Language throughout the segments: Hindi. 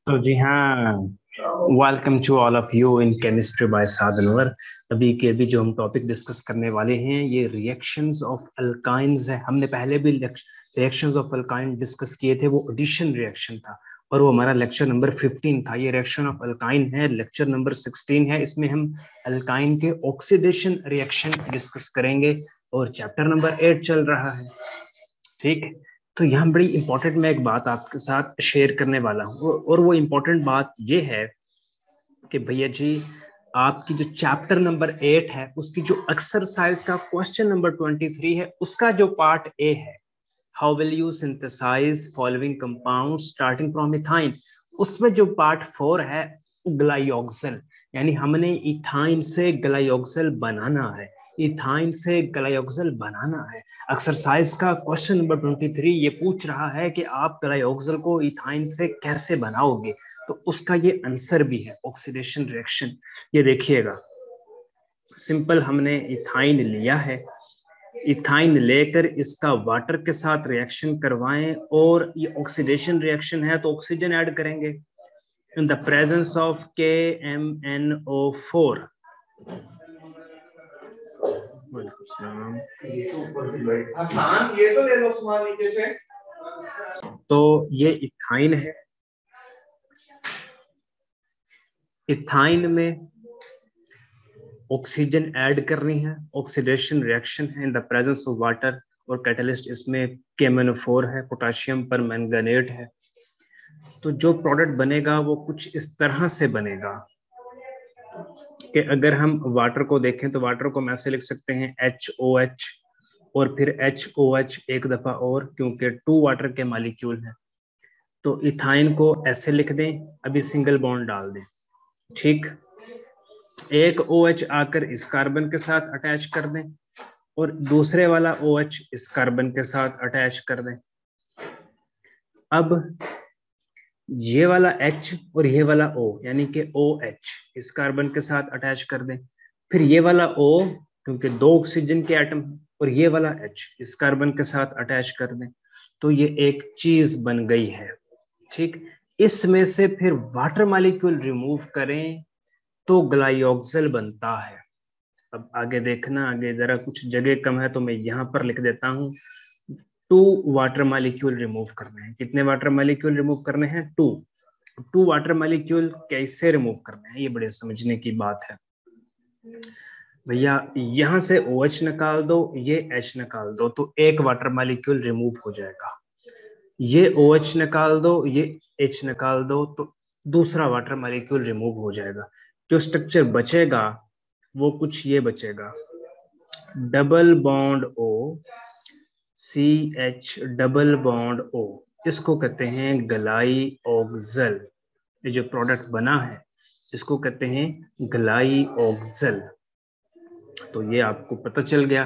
तो जी हाँ, welcome to all of you in chemistry by Saad Anwar. अभी के अभी जो हम टॉपिक डिस्कस करने वाले हैं ये रिएक्शंस ऑफ अल्काइंस है। हमने पहले भी रिएक्शंस ऑफ अल्काइन डिस्कस किए थे, वो एडिशन रिएक्शन था और वो हमारा लेक्चर नंबर 15 था। ये रिएक्शन ऑफ अल्काइन है, लेक्चर नंबर 16 है। इसमें हम अल्काइन के ऑक्सीडेशन रिएक्शन डिस्कस करेंगे और चैप्टर नंबर 8 चल रहा है। ठीक, तो यहाँ बड़ी इंपॉर्टेंट मैं एक बात आपके साथ शेयर करने वाला हूँ और वो इम्पोर्टेंट बात ये है कि भैया जी, आपकी जो चैप्टर नंबर 8 है उसकी जो एक्सरसाइज का क्वेश्चन नंबर 23 है उसका जो पार्ट ए है, how will you synthesize following compound starting from ethyne, उसमें जो पार्ट 4 है ग्लाइऑक्सल, यानी हमने इथाइन से ग्लाइऑक्सल बनाना है, इथाइन से ग्लाइऑक्सल बनाना है। एक्सरसाइज का क्वेश्चन नंबर 23 ये पूछ रहा है कि आप ग्लाइऑक्सल को इथाइन से कैसे बनाओगे, तो उसका ये आंसर भी है ऑक्सीडेशन रिएक्शन। ये देखिएगा, सिंपल, हमने इथाइन लिया है, इथाइन लेकर इसका वाटर के साथ रिएक्शन करवाएं और ये ऑक्सीडेशन रिएक्शन है तो ऑक्सीजन ऐड करेंगे in the presence of KMnO4। आसान, ये तो ले लो सामान नीचे से। तो ये इथाइन है, इथाइन में ऑक्सीजन ऐड करनी है, ऑक्सीडेशन रिएक्शन है in the presence of water और कैटलिस्ट इसमें KMnO4 है, पोटेशियम पर मैंगनेट है। तो जो प्रोडक्ट बनेगा वो कुछ इस तरह से बनेगा कि अगर हम वाटर को देखें तो वाटर को हम ऐसे लिख सकते हैं HOH और फिर HOH एक दफा और, क्योंकि 2 वाटर के मॉलिक्यूल हैं। तो इथाइन को ऐसे लिख दें, अभी सिंगल बॉन्ड डाल दें। ठीक, एक OH आकर इस कार्बन के साथ अटैच कर दें और दूसरे वाला OH इस कार्बन के साथ अटैच कर दें। अब ये वाला H और ये वाला O यानी कि OH इस कार्बन के साथ अटैच कर दें, फिर ये वाला O क्योंकि 2 ऑक्सीजन के एटम और ये वाला H इस कार्बन के साथ अटैच कर दें, तो ये एक चीज बन गई है। ठीक, इसमें से फिर वाटर मॉलिक्यूल रिमूव करें तो ग्लाइऑक्सल बनता है। अब आगे देखना, आगे जरा कुछ जगह कम है तो मैं यहाँ पर लिख देता हूँ 2 वाटर मॉलिक्यूल रिमूव करने हैं। कितने वाटर मॉलिक्यूल रिमूव करने हैं? 2 वाटर मॉलिक्यूल कैसे रिमूव करने हैं, ये बड़े समझने की बात है भैया। यहां से OH निकाल दो, ये H निकाल दो, तो एक वाटर मॉलिक्यूल रिमूव हो जाएगा। ये OH निकाल दो, ये H निकाल दो, तो दूसरा वाटर मॉलिक्यूल रिमूव हो जाएगा। जो स्ट्रक्चर बचेगा वो कुछ ये बचेगा, double bond O CH double bond O, इसको कहते हैं ग्लाइऑक्सल। ये जो प्रोडक्ट बना है इसको कहते हैं ग्लाइऑक्सल। तो ये आपको पता चल गया।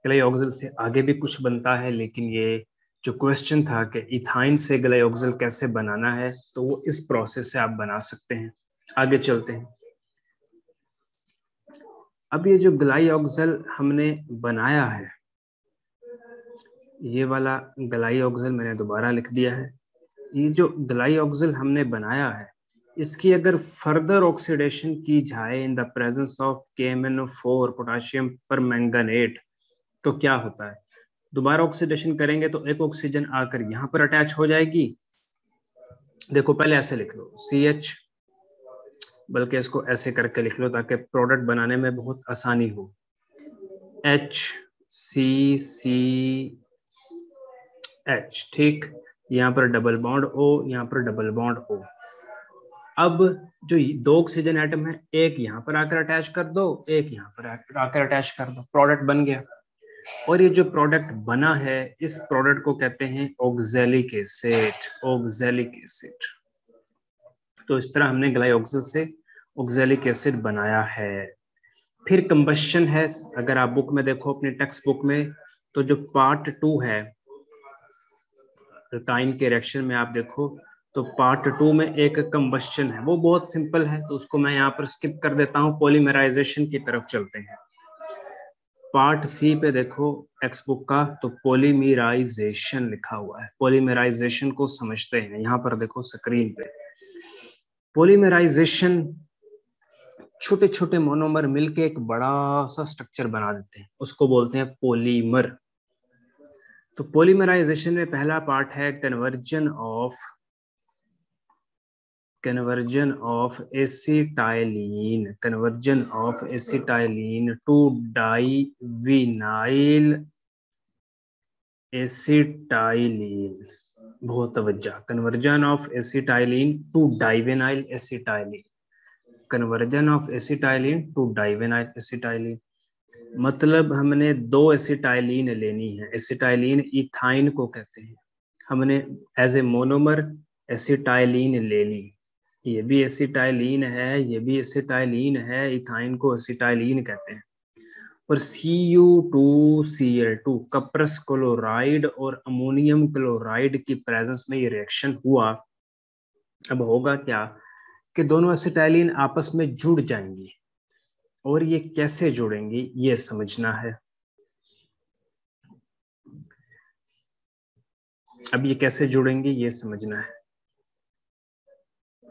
ग्लाइऑक्सल से आगे भी कुछ बनता है, लेकिन ये जो क्वेश्चन था कि इथाइन से ग्लाइऑक्सल कैसे बनाना है, तो वो इस प्रोसेस से आप बना सकते हैं। आगे चलते हैं। अब ये जो ग्लाइऑक्सल हमने बनाया है, ये वाला ग्लाइऑक्सल मैंने दोबारा लिख दिया है। ये जो ग्लाइऑक्सल हमने बनाया है, इसकी अगर फर्दर ऑक्सीडेशन की जाए in the presence of KMnO4 potassium पर मैंगनेट, तो क्या होता है? दोबारा ऑक्सीडेशन करेंगे तो एक ऑक्सीजन आकर यहां पर अटैच हो जाएगी। देखो, पहले ऐसे लिख लो CH, बल्कि इसको ऐसे करके लिख लो ताकि प्रोडक्ट बनाने में बहुत आसानी हो। HCCH, ठीक, यहाँ पर डबल बॉन्ड O, यहाँ पर डबल बॉन्ड O। अब जो 2 ऑक्सीजन एटम है, एक यहाँ पर आकर अटैच कर दो, एक यहाँ पर आकर अटैच कर दो, प्रोडक्ट बन गया। और ये जो प्रोडक्ट बना है, इस प्रोडक्ट को कहते हैं ऑक्सैलिक एसिड, ऑक्सैलिक एसिड। तो इस तरह हमने ग्लाइऑक्सल से ऑक्सैलिक एसिड बनाया है। फिर कंबस्शन है। अगर आप बुक में देखो, अपनी टेक्स्ट बुक में, तो जो पार्ट 2 है अल्काइन के रिएक्शन में आप देखो तो पार्ट 2 में एक कंबस्शन है, वो बहुत सिंपल है, तो उसको मैं यहाँ पर स्किप कर देता हूँ। पॉलीमराइजेशन की तरफ चलते हैं। पार्ट सी पे देखो टेक्स्ट बुक का, तो पॉलीमराइजेशन लिखा हुआ है। पॉलीमराइजेशन को समझते हैं, यहाँ पर देखो स्क्रीन पे। पॉलीमराइजेशन छोटे छोटे मोनोमर मिलके एक बड़ा सा स्ट्रक्चर बना देते हैं, उसको बोलते हैं पॉलीमर। तो पॉलीमराइजेशन में पहला पार्ट है conversion of acetylene to divinyl acetylene. बहुत तवज्जो, conversion of acetylene to divinyl acetylene, conversion of acetylene to divinyl acetylene. मतलब हमने दो एसिटाइलिन लेनी है, एसिटाइलिन इथाइन को कहते हैं, हमने एज ए मोनोमर एसिटाइलिन ले ली, ये भी एसिटाइलिन है, ये भी एसिटाइलिन है, इथाइन को एसिटाइलिन कहते हैं। और Cu2Cl2 कपरस क्लोराइड और अमोनियम क्लोराइड की प्रेजेंस में ये रिएक्शन हुआ। अब होगा क्या कि दोनों एसिटाइलिन आपस में जुड़ जाएंगी, और ये कैसे जुड़ेंगी ये समझना है। अब ये कैसे जुड़ेंगे ये समझना है।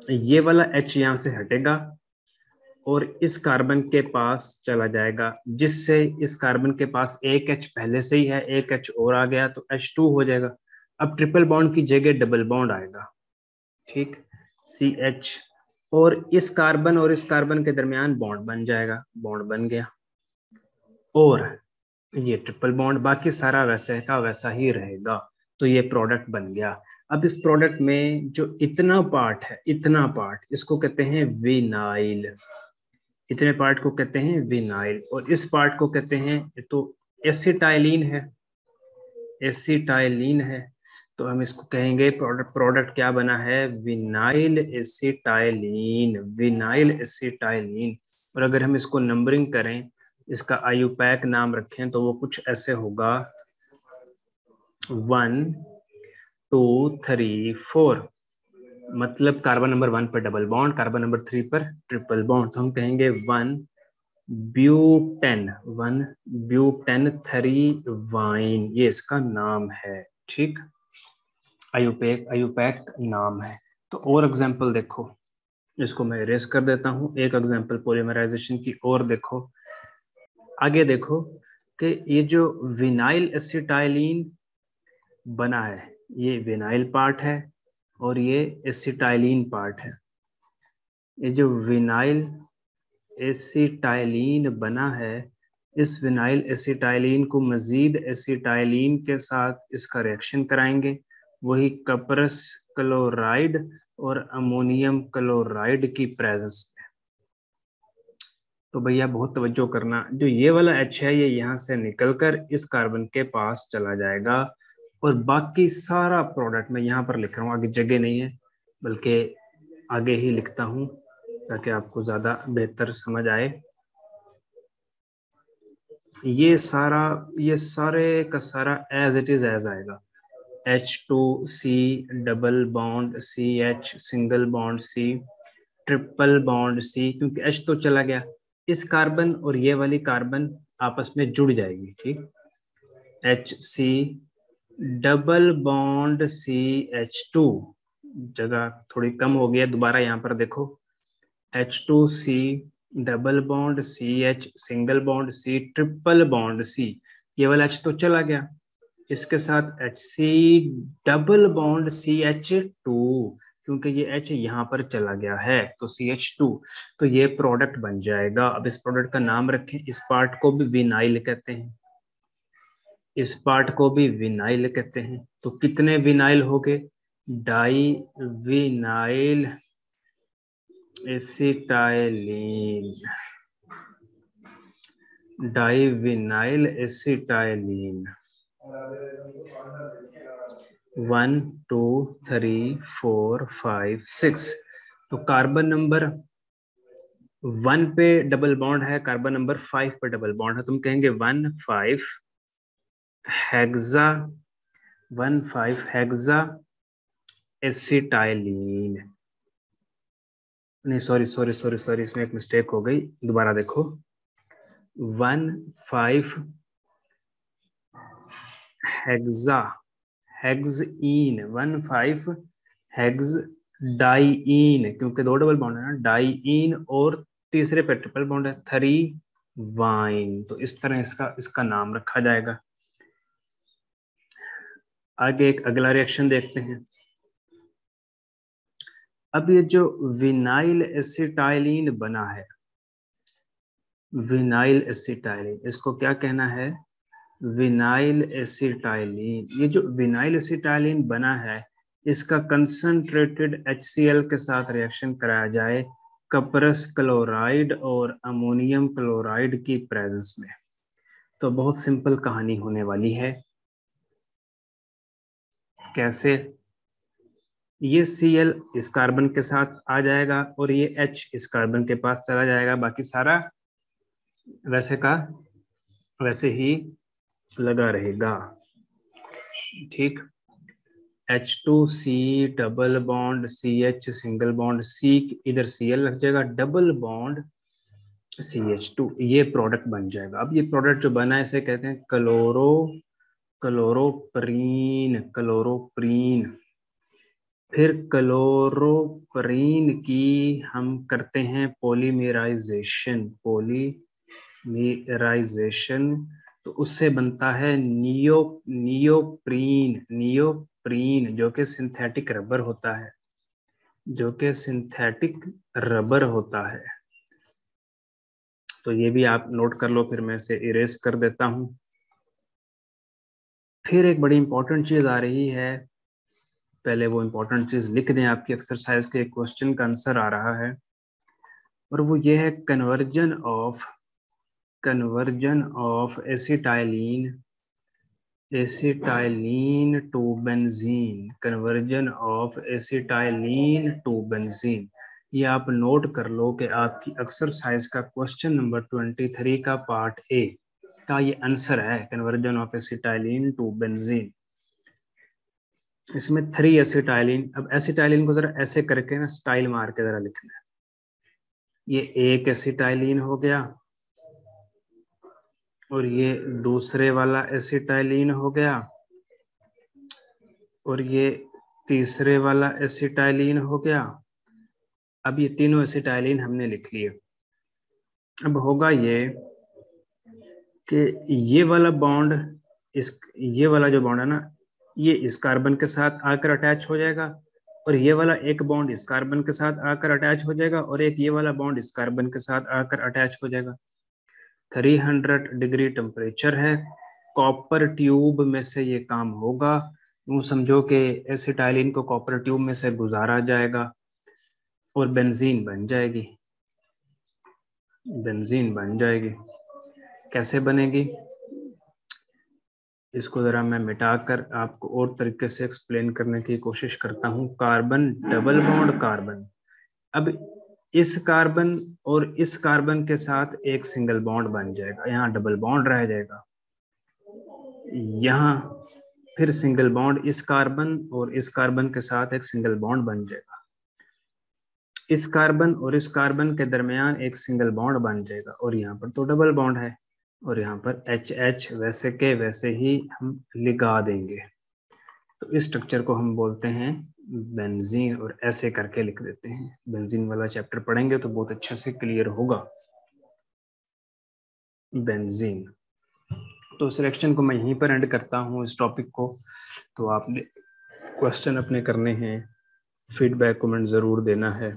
ये वाला H यहां से हटेगा और इस कार्बन के पास चला जाएगा, जिससे इस कार्बन के पास एक H पहले से ही है, एक H और आ गया तो H2 हो जाएगा। अब ट्रिपल बॉन्ड की जगह डबल बॉन्ड आएगा, ठीक, CH, और इस कार्बन के दरमियान बॉन्ड बन जाएगा, बॉन्ड बन गया, और ये ट्रिपल बॉन्ड, बाकी सारा वैसे का वैसा ही रहेगा। तो ये प्रोडक्ट बन गया। अब इस प्रोडक्ट में जो इतना पार्ट है, इतना पार्ट, इसको कहते हैं विनाइल, इतने पार्ट को कहते हैं विनाइल, और इस पार्ट को कहते हैं, तो एसिटाइलिन है, एसिटाइलिन है, तो हम इसको कहेंगे प्रोडक्ट क्या बना है, विनाइल एसिटाइलिन, विनाइल एसिटाइलिन। और अगर हम इसको नंबरिंग करें, इसका आयुपैक नाम रखें, तो वो कुछ ऐसे होगा 1 2 3 4, मतलब कार्बन नंबर 1 पर डबल बॉन्ड, कार्बन नंबर 3 पर ट्रिपल बॉन्ड, तो हम कहेंगे 1 ब्यूटेन 3 वाइन, ये इसका नाम है, ठीक, आयुपैक नाम है। तो और एग्जांपल देखो, इसको मैं इरेज कर देता हूं, एक एग्जांपल पॉलीमराइजेशन की और देखो, आगे देखो कि ये जो विनाइल एसिटाइलिन बना है, ये विनाइल पार्ट है और ये एसिटाइलिन पार्ट है। ये जो विनाइल एसिटाइलिन बना है, इस विनाइल एसिटाइलिन को मजीद एसिटाइलिन के साथ इसका रिएक्शन कराएंगे, वही कपरस क्लोराइड और अमोनियम क्लोराइड की प्रेजेंस में। तो भैया बहुत तवज्जो करना, जो ये वाला H है ये यहाँ से निकलकर इस कार्बन के पास चला जाएगा, और बाकी सारा प्रोडक्ट मैं यहाँ पर लिख रहा हूँ, आगे जगह नहीं है बल्कि आगे ही लिखता हूँ ताकि आपको ज्यादा बेहतर समझ आए। ये सारे का सारा एज इट इज एज आएगा, H2C double bond CH single bond C triple bond C, क्योंकि H तो चला गया, इस कार्बन और ये वाली कार्बन आपस में जुड़ जाएगी, ठीक, HC डबल बॉन्ड CH2, जगह थोड़ी कम हो गई है, दोबारा यहाँ पर देखो, H2C double bond CH single bond C triple bond C, ये वाला H तो चला गया, इसके साथ HC डबल बॉन्ड CH2, क्योंकि ये H यहाँ पर चला गया है तो CH2, तो ये प्रोडक्ट बन जाएगा। अब इस प्रोडक्ट का नाम रखें, इस पार्ट को भी विनाइल कहते हैं, इस पार्ट को भी विनाइल कहते हैं। तो कितने विनाइल हो गए, di vinyl acetylene, di vinyl acetylene, 1 2 3 4 5 6। तो कार्बन नंबर 1 पे डबल बॉन्ड है, कार्बन नंबर 5 पे डबल बॉन्ड है, तुम कहेंगे 1,5 हेक्सा, 1,5 हेक्सा एसिटाइलिन, नहीं सॉरी, इसमें एक मिस्टेक हो गई, दोबारा देखो, 1,5 हेक्सा हेक्सइन, 1,5 हेक्स डाइईन, क्योंकि 2 डबल बॉन्ड है ना, डाइईन, और तीसरे पे ट्रिपल बॉन्ड है, थरी वाइन। तो इस तरह इसका नाम रखा जाएगा। आगे एक अगला रिएक्शन देखते हैं। अब ये जो विनाइल एसिटाइलिन बना है, विनाइल एसिटाइलिन, इसको क्या कहना है? Vinyl acetylene. ये जो विनाइल एसिटाइलिन बना है, इसका कंसंट्रेटेड HCl के साथ रिएक्शन कराया जाए कपरस क्लोराइड और अमोनियम क्लोराइड की प्रेजेंस में, तो बहुत सिंपल कहानी होने वाली है। कैसे? ये Cl इस कार्बन के साथ आ जाएगा और ये H इस कार्बन के पास चला जाएगा, बाकी सारा वैसे का वैसे ही लगा रहेगा। ठीक। H2C double bond CH single bond, C इधर Cl लग जाएगा, डबल बॉन्ड CH2, ये प्रोडक्ट बन जाएगा। अब ये प्रोडक्ट जो बना है इसे कहते हैं क्लोरोप्रीन। फिर क्लोरोप्रीन की हम करते हैं पॉलीमेराइजेशन, तो उससे बनता है नियोप्रीन, जो कि सिंथेटिक रबर होता है, तो ये भी आप नोट कर लो, फिर मैं इसे इरेज कर देता हूं। फिर एक बड़ी इंपॉर्टेंट चीज आ रही है, पहले वो इंपॉर्टेंट चीज लिख दें, आपकी एक्सरसाइज के क्वेश्चन का आंसर आ रहा है, और वो ये है conversion of acetylene to benzene. ये आप नोट कर लो कि आपकी एक्सरसाइज का क्वेश्चन नंबर 23 का पार्ट ए का ये आंसर है, conversion of acetylene to benzene. इसमें 3 एसिटाइलिन, अब एसिटाइलिन को जरा ऐसे करके ना स्टाइल मार के जरा लिखना है। ये एक एसिटाइलिन हो गया, और ये दूसरे वाला एसिटाइलिन हो गया, और ये तीसरे वाला एसिटाइलिन हो गया। अब ये तीनों एसिटाइलिन हमने लिख लिए। अब होगा ये कि ये वाला बॉन्ड ये वाला जो बॉन्ड है ना, ये इस कार्बन के साथ आकर अटैच हो जाएगा, और ये वाला एक बॉन्ड इस कार्बन के साथ आकर अटैच हो जाएगा, और एक ये वाला बॉन्ड इस कार्बन के साथ आकर अटैच हो जाएगा। 300 डिग्री टेम्परेचर है, कॉपर ट्यूब में से ये काम होगा। यूं समझो कि एसिटाइलिन को कॉपर ट्यूब में से गुजारा जाएगा और बेंजीन बन जाएगी। कैसे बनेगी? इसको जरा मैं मिटाकर आपको और तरीके से एक्सप्लेन करने की कोशिश करता हूं। कार्बन डबल बॉन्ड कार्बन, अब इस कार्बन और इस कार्बन के साथ एक सिंगल बॉन्ड बन जाएगा, यहाँ डबल बॉन्ड रह जाएगा, यहाँ फिर सिंगल बॉन्ड इस कार्बन और इस कार्बन के साथ एक सिंगल बॉन्ड बन जाएगा, इस कार्बन और इस कार्बन के दरमियान एक सिंगल बॉन्ड बन जाएगा, और यहाँ पर तो डबल बॉन्ड है, और यहाँ पर HH वैसे के वैसे ही हम लगा देंगे। तो इस स्ट्रक्चर को हम बोलते हैं बेंजीन, और ऐसे करके लिख देते हैं। बेंजीन वाला चैप्टर पढ़ेंगे तो बहुत अच्छे से क्लियर होगा। बेंजीन। तो इस रिएक्शन को मैं यहीं पर एंड करता हूँ, इस टॉपिक को। तो आपने क्वेश्चन अपने करने हैं, फीडबैक कमेंट जरूर देना है।